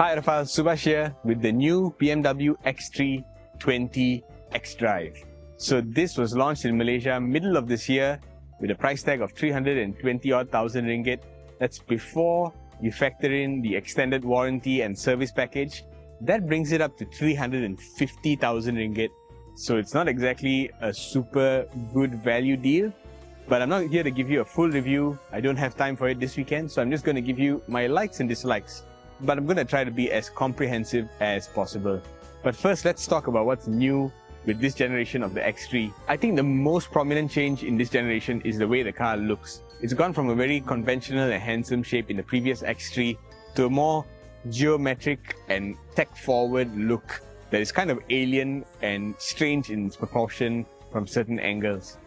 Hi Autophiles, Subhash here with the new BMW X3 20 xDrive. So this was launched in Malaysia middle of this year with a price tag of 320,000 ringgit. That's before you factor in the extended warranty and service package. That brings it up to 350,000 ringgit. So it's not exactly a super good value deal, but I'm not here to give you a full review. I don't have time for it this weekend, so I'm just going to give you my likes and dislikes. But I'm going to try to be as comprehensive as possible. But first, let's talk about what's new with this generation of the X3. I think the most prominent change in this generation is the way the car looks. It's gone from a very conventional and handsome shape in the previous X3 to a more geometric and tech-forward look that is kind of alien and strange in its proportion from certain angles.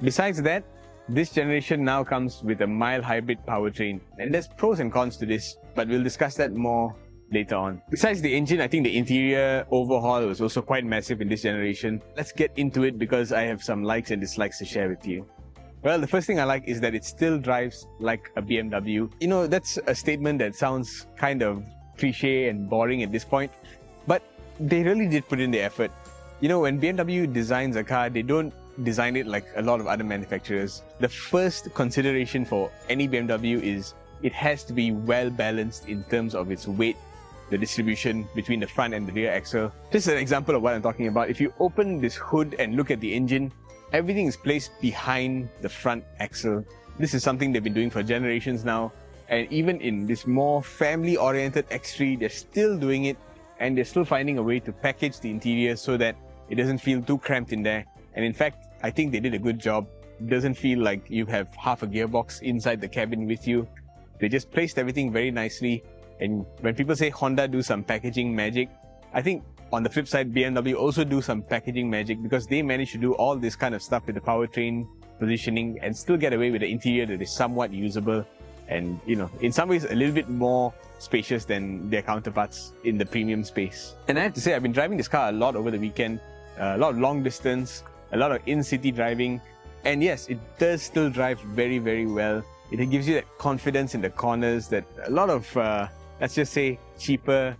Besides that, this generation now comes with a mild hybrid powertrain, and there's pros and cons to this, but we'll discuss that more later on. Besides the engine, I think the interior overhaul was also quite massive in this generation. Let's get into it because I have some likes and dislikes to share with you. Well, the first thing I like is that it still drives like a BMW. You know, that's a statement that sounds kind of cliche and boring at this point, but they really did put in the effort. You know, when BMW designs a car, they don't design it like a lot of other manufacturers. The first consideration for any BMW is it has to be well balanced in terms of its weight, the distribution between the front and the rear axle. Just an example of what I'm talking about. If you open this hood and look at the engine, everything is placed behind the front axle. This is something they've been doing for generations now. And even in this more family-oriented X3, they're still doing it, and they're still finding a way to package the interior so that it doesn't feel too cramped in there. And in fact, I think they did a good job. It doesn't feel like you have half a gearbox inside the cabin with you. They just placed everything very nicely. And when people say Honda do some packaging magic, I think on the flip side, BMW also do some packaging magic because they manage to do all this kind of stuff with the powertrain positioning and still get away with the interior that is somewhat usable and, you know, in some ways a little bit more spacious than their counterparts in the premium space. And I have to say, I've been driving this car a lot over the weekend, a lot of long distance, a lot of in-city driving, and yes, it does still drive very, very well. It gives you that confidence in the corners that a lot of, let's just say, cheaper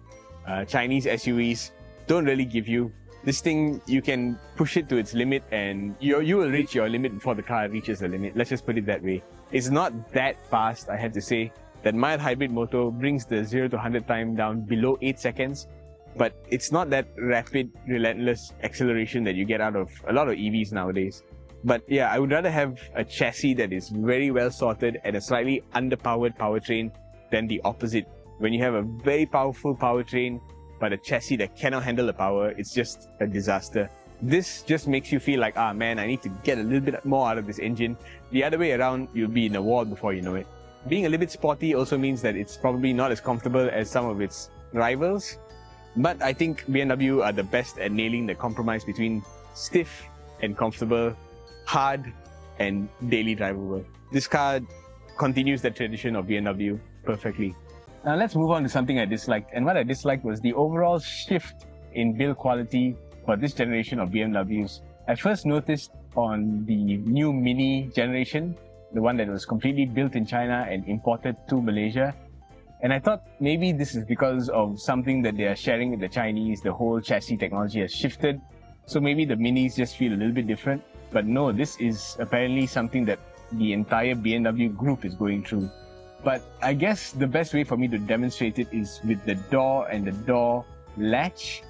Chinese SUVs don't really give you. This thing, you can push it to its limit and you will reach your limit before the car reaches the limit. Let's just put it that way. It's not that fast, I have to say. That mild hybrid motor brings the 0 to 100 time down below 8 seconds. But it's not that rapid, relentless acceleration that you get out of a lot of EVs nowadays. But yeah, I would rather have a chassis that is very well sorted and a slightly underpowered powertrain than the opposite. When you have a very powerful powertrain, but a chassis that cannot handle the power, it's just a disaster. This just makes you feel like, ah man, I need to get a little bit more out of this engine. The other way around, you'll be in a wall before you know it. Being a little bit sporty also means that it's probably not as comfortable as some of its rivals. But I think BMW are the best at nailing the compromise between stiff and comfortable, hard and daily drivable. This car continues the tradition of BMW perfectly. Now let's move on to something I disliked. And what I disliked was the overall shift in build quality for this generation of BMWs. I first noticed on the new Mini generation, the one that was completely built in China and imported to Malaysia. And I thought maybe this is because of something that they are sharing with the Chinese. The whole chassis technology has shifted. So maybe the Minis just feel a little bit different. But no, this is apparently something that the entire BMW group is going through. But I guess the best way for me to demonstrate it is with the door and the door latch.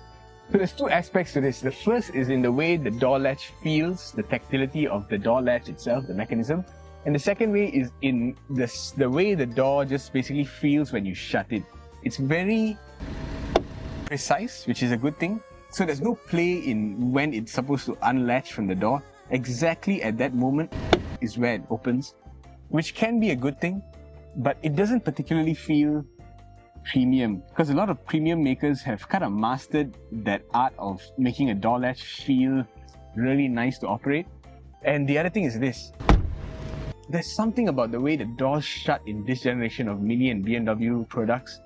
So there's two aspects to this. The first is in the way the door latch feels, the tactility of the door latch itself, the mechanism. And the second way is in the way the door just basically feels when you shut it. It's very precise, which is a good thing. So there's no play in when it's supposed to unlatch from the door. Exactly at that moment is where it opens, which can be a good thing, but it doesn't particularly feel premium because a lot of premium makers have kind of mastered that art of making a door latch feel really nice to operate. And the other thing is this. There's something about the way the doors shut in this generation of Mini and BMW products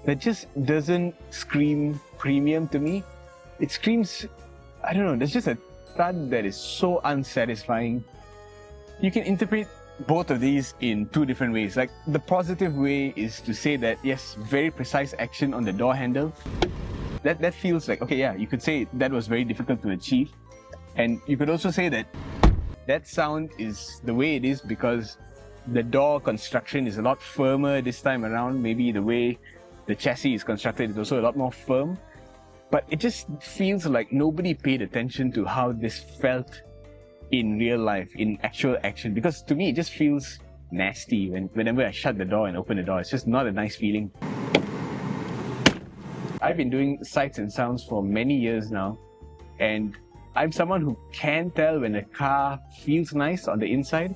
that just doesn't scream premium to me. It screams, I don't know, there's just a thud that is so unsatisfying. You can interpret both of these in two different ways. Like, the positive way is to say that, yes, very precise action on the door handle. That feels like, okay, yeah, you could say that was very difficult to achieve. And you could also say that that sound is the way it is because the door construction is a lot firmer this time around. Maybe the way the chassis is constructed is also a lot more firm. But it just feels like nobody paid attention to how this felt in real life, in actual action. Because to me, it just feels nasty whenever I shut the door and open the door. It's just not a nice feeling. I've been doing sights and sounds for many years now, and I'm someone who can tell when a car feels nice on the inside,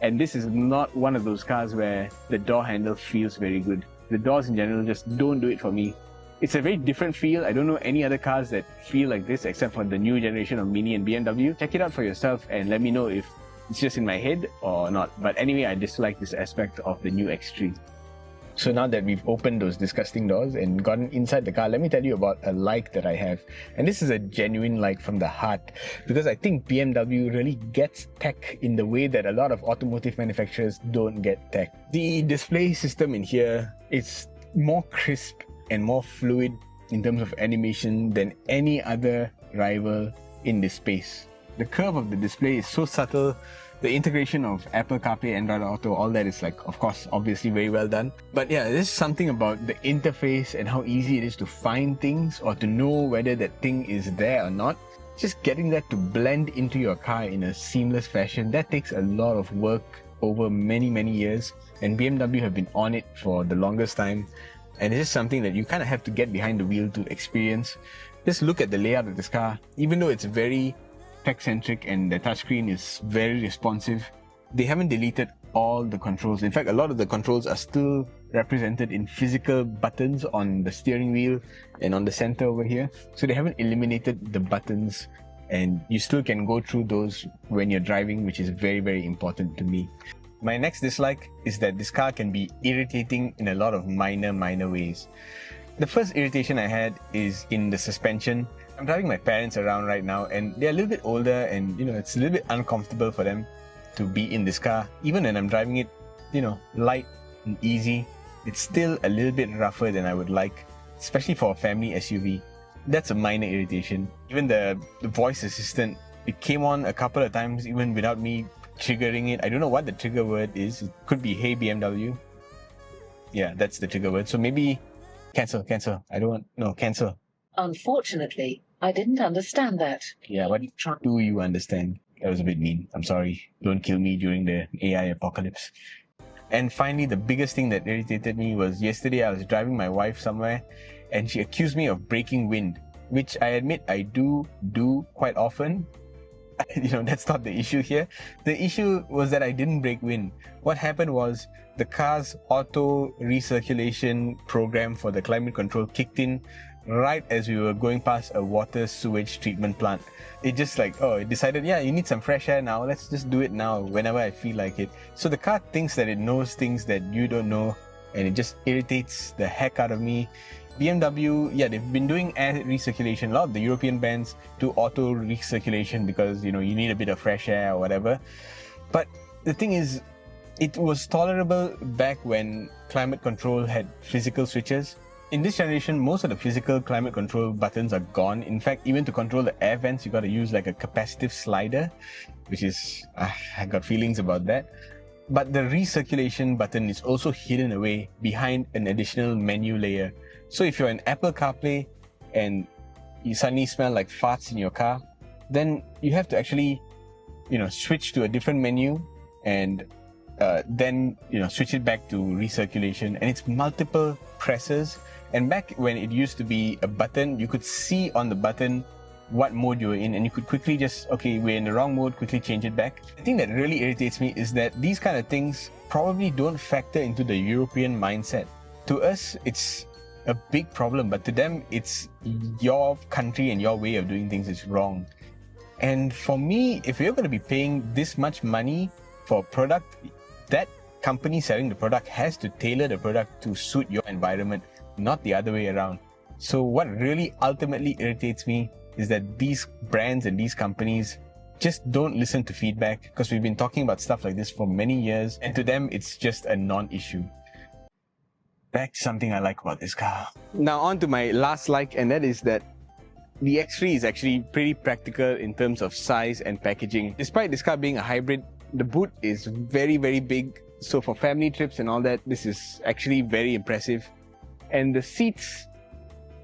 and this is not one of those cars where the door handle feels very good. The doors in general just don't do it for me. It's a very different feel. I don't know any other cars that feel like this except for the new generation of Mini and BMW. Check it out for yourself and let me know if it's just in my head or not. But anyway, I dislike this aspect of the new X3. So now that we've opened those disgusting doors and gotten inside the car, let me tell you about a like that I have. And this is a genuine like from the heart, because I think BMW really gets tech in the way that a lot of automotive manufacturers don't get tech. The display system in here is more crisp and more fluid in terms of animation than any other rival in this space. The curve of the display is so subtle. The integration of Apple CarPlay, Android Auto, all that is like, of course, obviously very well done. But yeah, there's something about the interface and how easy it is to find things or to know whether that thing is there or not. Just getting that to blend into your car in a seamless fashion, that takes a lot of work over many, many years. And BMW have been on it for the longest time. And it's just something that you kind of have to get behind the wheel to experience. Just look at the layout of this car. Even though it's very tech-centric and the touchscreen is very responsive, they haven't deleted all the controls. In fact, a lot of the controls are still represented in physical buttons on the steering wheel and on the center over here. So they haven't eliminated the buttons, and you still can go through those when you're driving, which is very, very important to me. My next dislike is that this car can be irritating in a lot of minor ways. The first irritation I had is in the suspension. I'm driving my parents around right now and they're a little bit older, and it's a little bit uncomfortable for them to be in this car. Even when I'm driving it, light and easy, it's still a little bit rougher than I would like, especially for a family SUV. That's a minor irritation. Even the voice assistant, it came on a couple of times even without me triggering it. I don't know what the trigger word is. It could be "Hey BMW." Yeah, that's the trigger word. So maybe cancel. Cancel. Unfortunately, I didn't understand that. Yeah, what do you understand? That was a bit mean. I'm sorry. Don't kill me during the AI apocalypse. And finally, the biggest thing that irritated me was yesterday I was driving my wife somewhere and she accused me of breaking wind, which I admit I do quite often. That's not the issue here. The issue was that I didn't break wind. What happened was the car's auto recirculation program for the climate control kicked in right as we were going past a water sewage treatment plant. It just it decided, yeah, you need some fresh air now. Let's just do it now whenever I feel like it. So the car thinks that it knows things that you don't know, and it just irritates the heck out of me. BMW, yeah, they've been doing air recirculation. A lot of the European brands do auto recirculation because, you need a bit of fresh air or whatever. But the thing is, it was tolerable back when climate control had physical switches. In this generation, most of the physical climate control buttons are gone. In fact, even to control the air vents, you got to use like a capacitive slider, which is, I got feelings about that. But the recirculation button is also hidden away behind an additional menu layer. So if you're in Apple CarPlay and you suddenly smell like farts in your car, then you have to actually, switch to a different menu and then, switch it back to recirculation. And it's multiple presses. And back when it used to be a button, you could see on the button what mode you were in, and you could quickly just, okay, we're in the wrong mode, quickly change it back. The thing that really irritates me is that these kind of things probably don't factor into the European mindset. To us, it's a big problem, but to them, it's your country and your way of doing things is wrong. And for me, if you're going to be paying this much money for a product, that company selling the product has to tailor the product to suit your environment, not the other way around. So what really ultimately irritates me is that these brands and these companies just don't listen to feedback, because we've been talking about stuff like this for many years, and to them it's just a non-issue. Back to something I like about this car. Now on to my last like, and that is that the X3 is actually pretty practical in terms of size and packaging. Despite this car being a hybrid, the boot is very, very big. So for family trips and all that, this is actually very impressive. And the seats,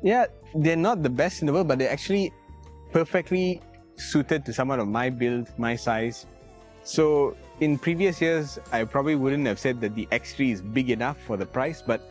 yeah, they're not the best in the world, but they're actually perfectly suited to someone of my build, my size. So in previous years, I probably wouldn't have said that the X3 is big enough for the price, but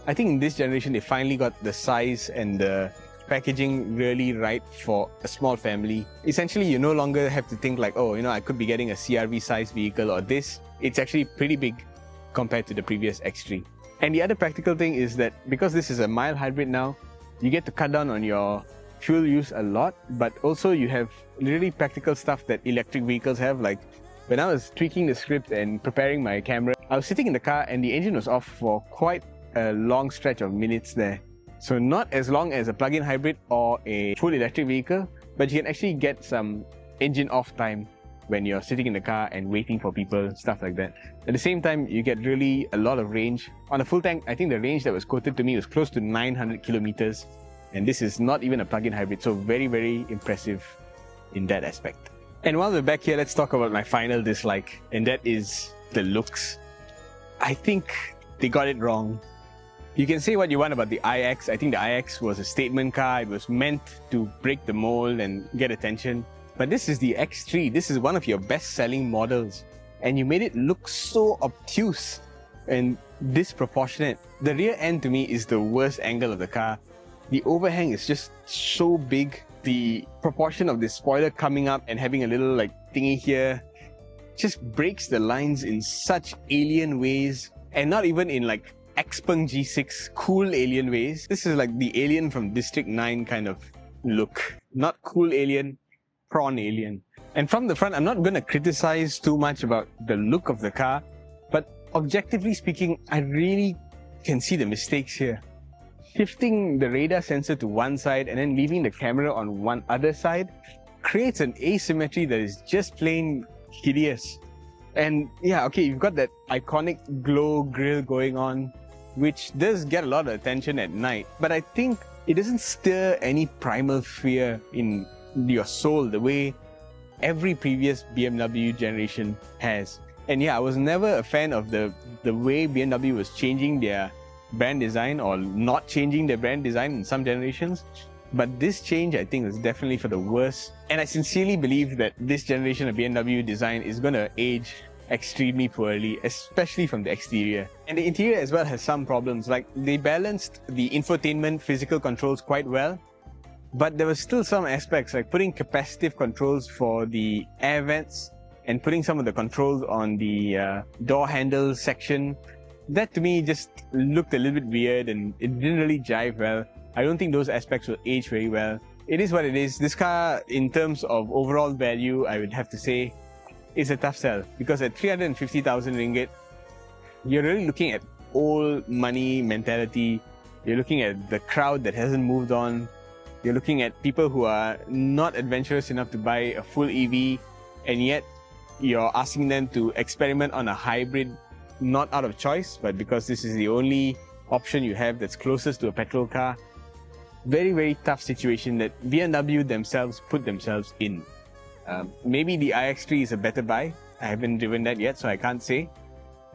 I think in this generation, they finally got the size and the packaging really right for a small family. Essentially, you no longer have to think like, oh, I could be getting a CRV size vehicle or this. It's actually pretty big compared to the previous X3. And the other practical thing is that because this is a mild hybrid now, you get to cut down on your fuel use a lot, but also you have really practical stuff that electric vehicles have. Like when I was tweaking the script and preparing my camera, I was sitting in the car and the engine was off for quite a long stretch of minutes there. So not as long as a plug-in hybrid or a full electric vehicle, but you can actually get some engine off time when you're sitting in the car and waiting for people, stuff like that. At the same time, you get really a lot of range. On a full tank, I think the range that was quoted to me was close to 900 kilometers. And this is not even a plug-in hybrid, so very, very impressive in that aspect. And while we're back here, let's talk about my final dislike, and that is the looks. I think they got it wrong. You can say what you want about the iX. I think the iX was a statement car. It was meant to break the mold and get attention. But this is the X3. This is one of your best-selling models. And you made it look so obtuse and disproportionate. The rear end to me is the worst angle of the car. The overhang is just so big. The proportion of the spoiler coming up and having a little thingy here just breaks the lines in such alien ways. And not even in Xpeng G6 cool alien ways. This is like the alien from District 9 kind of look. Not cool alien, prawn alien. And from the front, I'm not going to criticize too much about the look of the car, but objectively speaking, I really can see the mistakes here. Shifting the radar sensor to one side and then leaving the camera on one other side creates an asymmetry that is just plain hideous. And yeah, okay, you've got that iconic glow grille going on, which does get a lot of attention at night, but I think it doesn't stir any primal fear in your soul the way every previous BMW generation has. And yeah, I was never a fan of the way BMW was changing their brand design or not changing their brand design in some generations. But this change, I think, is definitely for the worse. And I sincerely believe that this generation of BMW design is going to age extremely poorly, especially from the exterior. And the interior as well has some problems. Like, they balanced the infotainment physical controls quite well, but there was still some aspects like putting capacitive controls for the air vents and putting some of the controls on the door handle section. That to me just looked a little bit weird and it didn't really jive well. I don't think those aspects will age very well. It is what it is. This car, in terms of overall value, I would have to say, is a tough sell, because at 350,000 ringgit, you're really looking at old money mentality. You're looking at the crowd that hasn't moved on. You're looking at people who are not adventurous enough to buy a full EV, and yet you're asking them to experiment on a hybrid, not out of choice, but because this is the only option you have that's closest to a petrol car. Very, very tough situation that BMW themselves put themselves in. Maybe the iX3 is a better buy. I haven't driven that yet, so I can't say.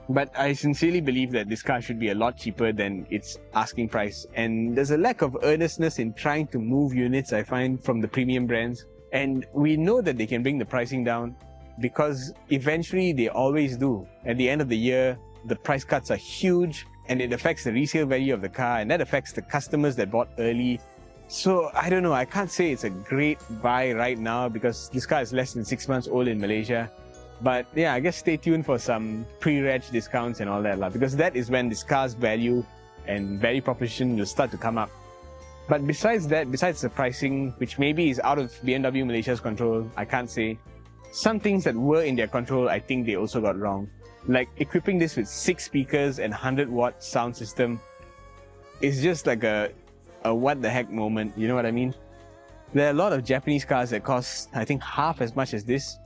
But I sincerely believe that this car should be a lot cheaper than its asking price. And there's a lack of earnestness in trying to move units, I find, from the premium brands. And we know that they can bring the pricing down because eventually they always do. At the end of the year, the price cuts are huge and it affects the resale value of the car, and that affects the customers that bought early. So I don't know, I can't say it's a great buy right now because this car is less than 6 months old in Malaysia. But yeah, I guess stay tuned for some pre-reg discounts and all that, because that is when this car's value and value proposition will start to come up. But besides that, besides the pricing, which maybe is out of BMW Malaysia's control, I can't say. Some things that were in their control, I think they also got wrong. Like equipping this with 6 speakers and 100-watt sound system is just like a what the heck moment, you know what I mean? There are a lot of Japanese cars that cost, I think, half as much as this,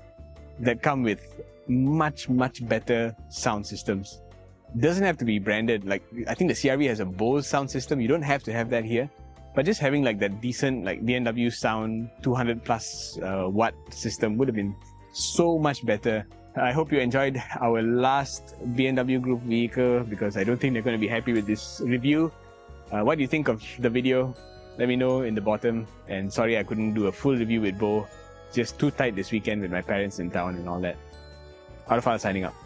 that come with much better sound systems. It doesn't have to be branded. Like, I think the CR-V has a Bose sound system. You don't have to have that here. But just having like that decent like BMW sound 200 plus watt system would have been so much better. I hope you enjoyed our last BMW Group vehicle, because I don't think they're going to be happy with this review. What do you think of the video? Let me know in the bottom. And sorry I couldn't do a full review with Bo. Just too tight this weekend with my parents in town and all that. Autophiles signing up.